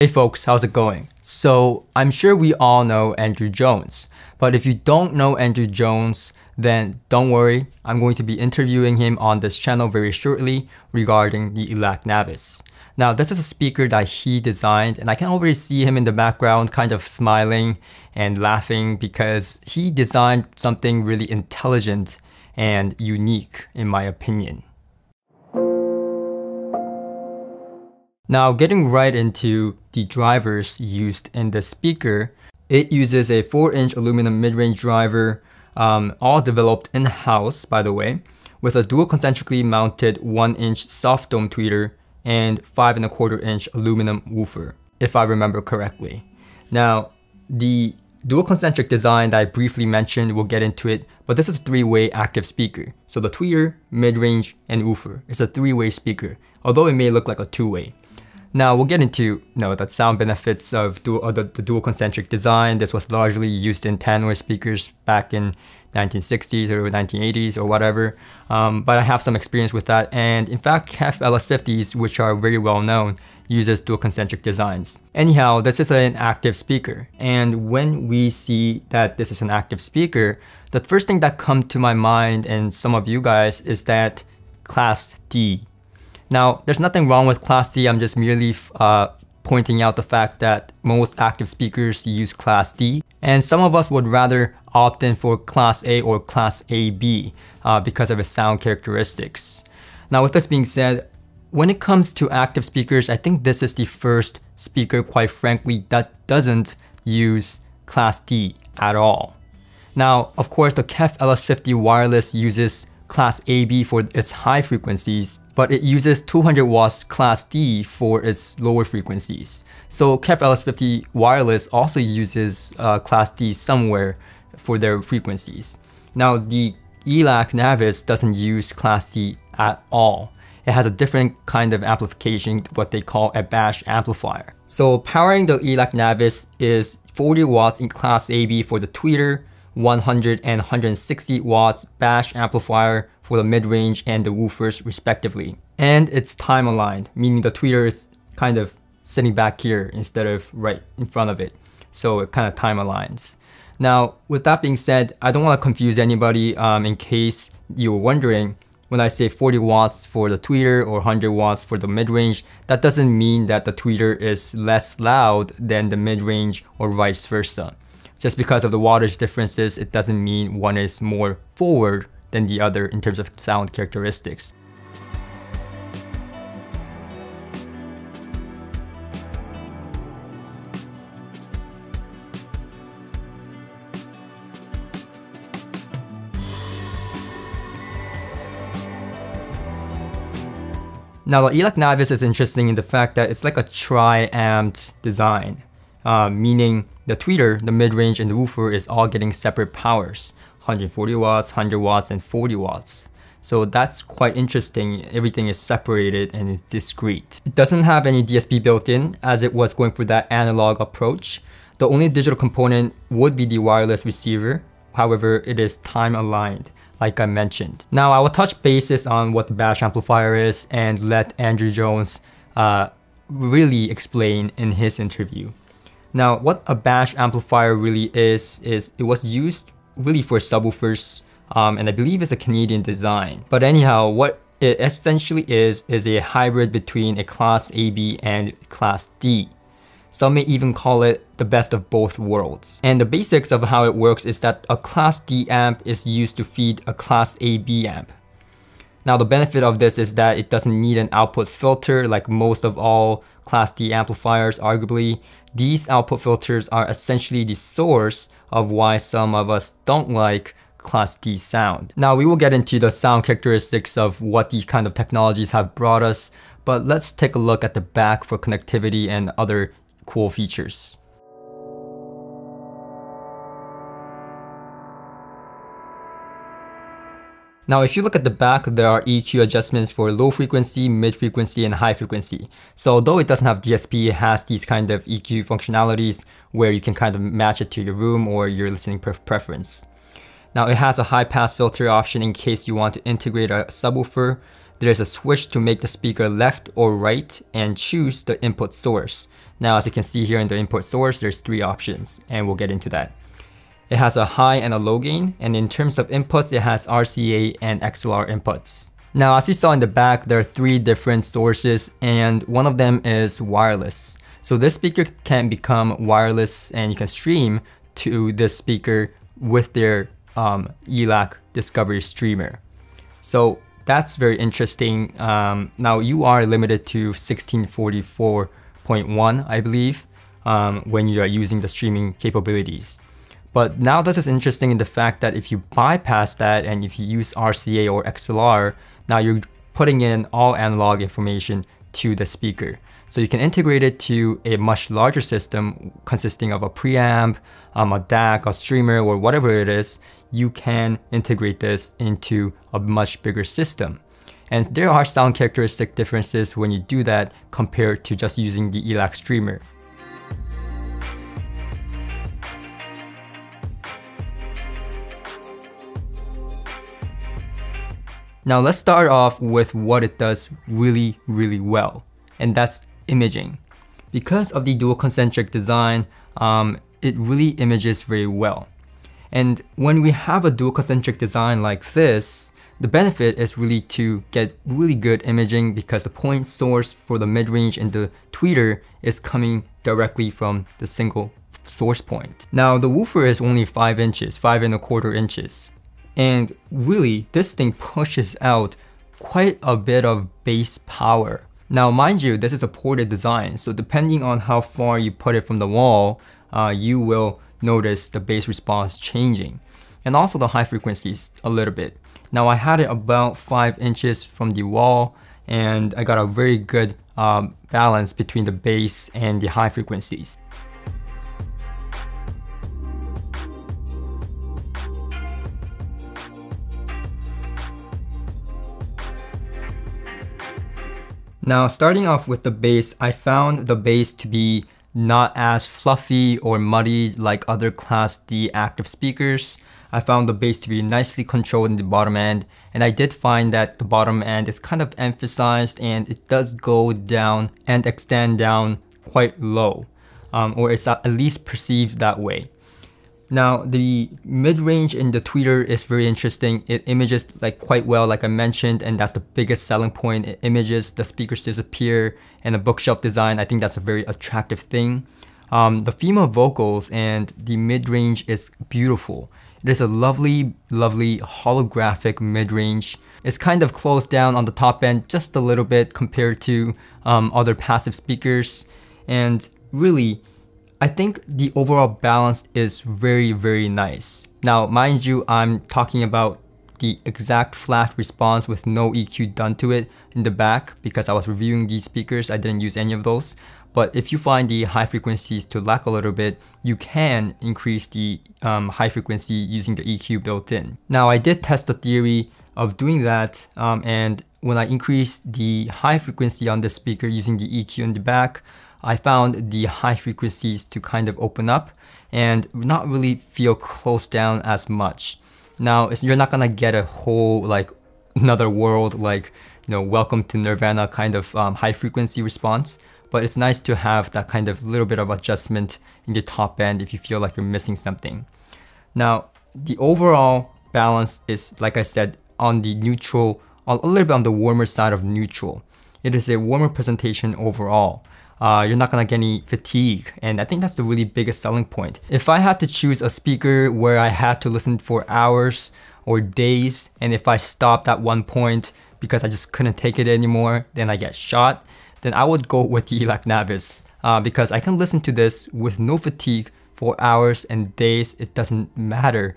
Hey folks, how's it going? So I'm sure we all know Andrew Jones, but if you don't know Andrew Jones, then don't worry, I'm going to be interviewing him on this channel very shortly regarding the ELAC Navis. Now this is a speaker that he designed, and I can already see him in the background kind of smiling and laughing because he designed something really intelligent and unique in my opinion. Now getting right into the drivers used in the speaker, it uses a 4-inch aluminum mid-range driver, all developed in-house by the way, with a dual concentrically mounted 1-inch soft dome tweeter and 5¼ inch aluminum woofer, if I remember correctly. Now the dual concentric design that I briefly mentioned, we'll get into it, but this is a 3-way active speaker. So the tweeter, mid-range, and woofer is a 3-way speaker, although it may look like a 2-way. Now we'll get into the sound benefits of the dual concentric design. This was largely used in tannoy speakers back in 1960s or 1980s or whatever, but I have some experience with that, and in fact KEF LS50s, which are very well known, uses dual concentric designs. Anyhow, this is an active speaker, and when we see that this is an active speaker, the first thing that comes to my mind and some of you guys is that Class D. Now, there's nothing wrong with Class D, I'm just merely pointing out the fact that most active speakers use Class D, and some of us would rather opt in for Class A or Class AB because of its sound characteristics. Now, with this being said, when it comes to active speakers, I think this is the first speaker, quite frankly, that doesn't use Class D at all. Now, of course, the KEF LS50 wireless uses Class AB for its high frequencies, but it uses 200 watts Class D for its lower frequencies. So KEF LS50 wireless also uses Class D somewhere for their frequencies. Now the ELAC Navis doesn't use Class D at all. It has a different kind of amplification, what they call a bash amplifier. So powering the ELAC Navis is 40 watts in Class AB for the tweeter, 100 and 160 watts bash amplifier for the mid-range and the woofers respectively. And it's time aligned, meaning the tweeter is kind of sitting back here instead of right in front of it. So it kind of time aligns. Now, with that being said, I don't want to confuse anybody in case you were wondering, when I say 40 watts for the tweeter or 100 watts for the mid-range, that doesn't mean that the tweeter is less loud than the mid-range or vice versa. Just because of the wattage differences, it doesn't mean one is more forward than the other in terms of sound characteristics. Now the ELAC Navis is interesting in the fact that it's like a tri-amped design. Meaning the tweeter, the mid-range, and the woofer is all getting separate powers, 140 watts, 100 watts, and 40 watts. So that's quite interesting. Everything is separated and it's discrete. It doesn't have any DSP built in, as it was going for that analog approach. The only digital component would be the wireless receiver. However, it is time aligned, like I mentioned. Now I will touch bases on what the bash amplifier is and let Andrew Jones really explain in his interview. Now, what a bash amplifier really is it was used really for subwoofers, and I believe it's a Canadian design. But anyhow, what it essentially is a hybrid between a Class AB and Class D. Some may even call it the best of both worlds. And the basics of how it works is that a Class D amp is used to feed a Class AB amp. Now the benefit of this is that it doesn't need an output filter like most of all Class D amplifiers arguably. These output filters are essentially the source of why some of us don't like Class D sound. Now we will get into the sound characteristics of what these kind of technologies have brought us, but let's take a look at the back for connectivity and other cool features. Now if you look at the back, there are EQ adjustments for low frequency, mid frequency, and high frequency. So although it doesn't have DSP, it has these kind of EQ functionalities where you can kind of match it to your room or your listening preference. Now it has a high pass filter option in case you want to integrate a subwoofer. There's a switch to make the speaker left or right and choose the input source. Now, as you can see here in the input source, there's 3 options, and we'll get into that. It has a high and a low gain, and in terms of inputs, it has RCA and XLR inputs. Now, as you saw in the back, there are 3 different sources, and one of them is wireless. So this speaker can become wireless, and you can stream to this speaker with their ELAC Discovery streamer. So that's very interesting. Now you are limited to 1644.1, I believe, when you are using the streaming capabilities. But now this is interesting in the fact that if you bypass that and if you use RCA or XLR, now you're putting in all analog information to the speaker. So you can integrate it to a much larger system consisting of a preamp, a DAC, a streamer, or whatever it is. You can integrate this into a much bigger system. And there are sound characteristic differences when you do that compared to just using the ELAC streamer. Now let's start off with what it does really, really well, and that's imaging. Because of the dual concentric design, it really images very well. And when we have a dual concentric design like this, the benefit is really to get really good imaging because the point source for the mid-range and the tweeter is coming directly from the single source point. Now the woofer is only 5 inches, 5¼ inches. And really, this thing pushes out quite a bit of bass power. Now, mind you, this is a ported design, so depending on how far you put it from the wall, you will notice the bass response changing. And also the high frequencies a little bit. Now, I had it about 5 inches from the wall, and I got a very good balance between the bass and the high frequencies. Now, starting off with the bass, I found the bass to be not as fluffy or muddy like other Class D active speakers. I found the bass to be nicely controlled in the bottom end, and I did find that the bottom end is kind of emphasized and it does go down and extend down quite low, or it's at least perceived that way. Now, the mid-range in the tweeter is very interesting. It images quite well, like I mentioned, and that's the biggest selling point. It images, the speakers disappear, and the bookshelf design, I think that's a very attractive thing. The female vocals and the mid-range is beautiful. It is a lovely, lovely holographic mid-range. It's kind of closed down on the top end just a little bit compared to other passive speakers, and really, I think the overall balance is very, very nice. Now, mind you, I'm talking about the exact flat response with no EQ done to it in the back because I was reviewing these speakers. I didn't use any of those. But if you find the high frequencies to lack a little bit, you can increase the high frequency using the EQ built in. Now, I did test the theory of doing that, and when I increased the high frequency on the speaker using the EQ in the back, I found the high frequencies to kind of open up and not really feel closed down as much. Now, you're not gonna get a whole another world welcome to Nirvana kind of high frequency response, but it's nice to have that kind of little bit of adjustment in the top end if you feel like you're missing something. Now, the overall balance is, like I said, on the neutral, a little bit on the warmer side of neutral. It is a warmer presentation overall. You're not gonna get any fatigue, and I think that's the really biggest selling point. If I had to choose a speaker where I had to listen for hours or days, and if I stopped at one point because I just couldn't take it anymore, then I get shot, then I would go with the ELAC Navis because I can listen to this with no fatigue for hours and days. It doesn't matter.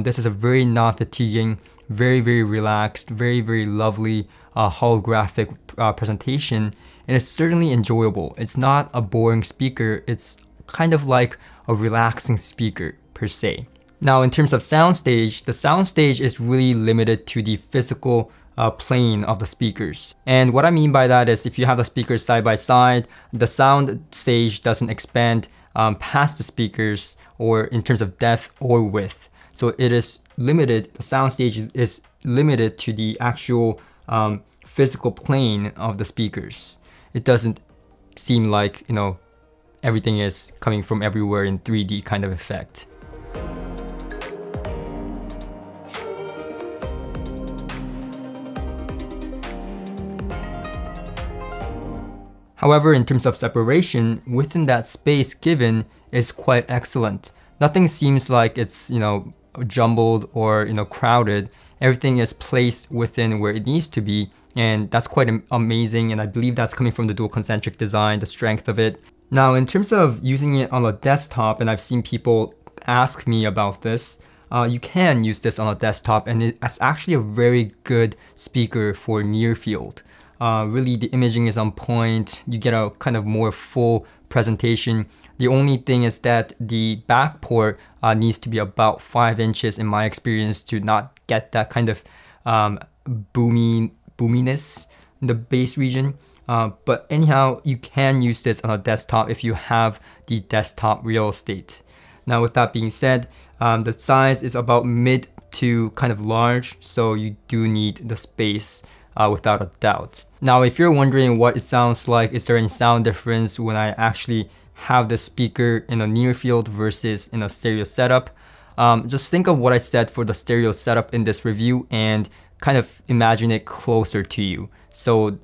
This is a very non-fatiguing, very, very relaxed, very, very lovely holographic presentation. And it's certainly enjoyable. It's not a boring speaker. It's kind of like a relaxing speaker per se. Now, in terms of soundstage, the soundstage is really limited to the physical plane of the speakers. And what I mean by that is if you have the speakers side by side, the sound stage doesn't expand past the speakers or in terms of depth or width. So it is limited, the sound stage is limited to the actual physical plane of the speakers. It doesn't seem like, everything is coming from everywhere in 3D kind of effect. However, in terms of separation, within that space given is quite excellent. Nothing seems like it's, jumbled or, crowded. Everything is placed within where it needs to be, and that's quite amazing, and I believe that's coming from the dual concentric design, the strength of it. Now, in terms of using it on a desktop, and I've seen people ask me about this, you can use this on a desktop, and it's actually a very good speaker for near field. Really, the imaging is on point. You get a kind of more full presentation. The only thing is that the back port needs to be about 5 inches in my experience to not get that kind of boominess in the bass region. But anyhow, you can use this on a desktop if you have the desktop real estate. Now, with that being said, the size is about mid to kind of large, so you do need the space without a doubt. Now, if you're wondering what it sounds like, is there any sound difference when I actually have the speaker in a near field versus in a stereo setup? Just think of what I said for the stereo setup in this review and kind of imagine it closer to you. So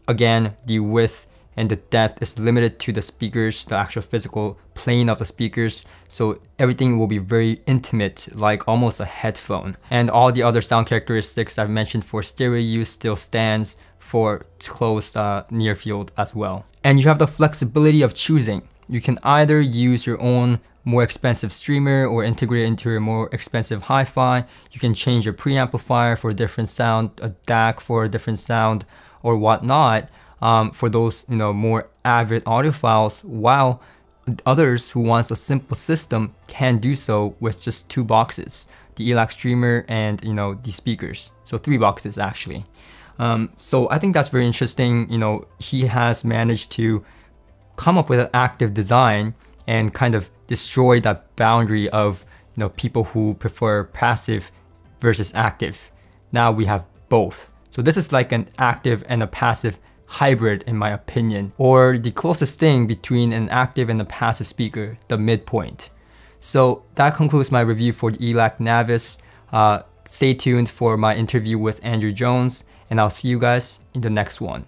again, the width and the depth is limited to the speakers, the actual physical plane of the speakers. So everything will be very intimate, like almost a headphone. And all the other sound characteristics I've mentioned for stereo use still stands for close near field as well. And you have the flexibility of choosing. You can either use your own more expensive streamer or integrate it into your more expensive hi-fi. You can change your preamplifier for a different sound, a DAC for a different sound, or whatnot. For those more avid audiophiles, while others who wants a simple system can do so with just 2 boxes, the ELAC streamer and the speakers. So 3 boxes actually. So I think that's very interesting. He has managed to come up with an active design and kind of destroy that boundary of people who prefer passive versus active. Now we have both. So this is like an active and a passive hybrid in my opinion, or the closest thing between an active and a passive speaker, the midpoint. So that concludes my review for the ELAC Navis. Stay tuned for my interview with Andrew Jones, and I'll see you guys in the next one.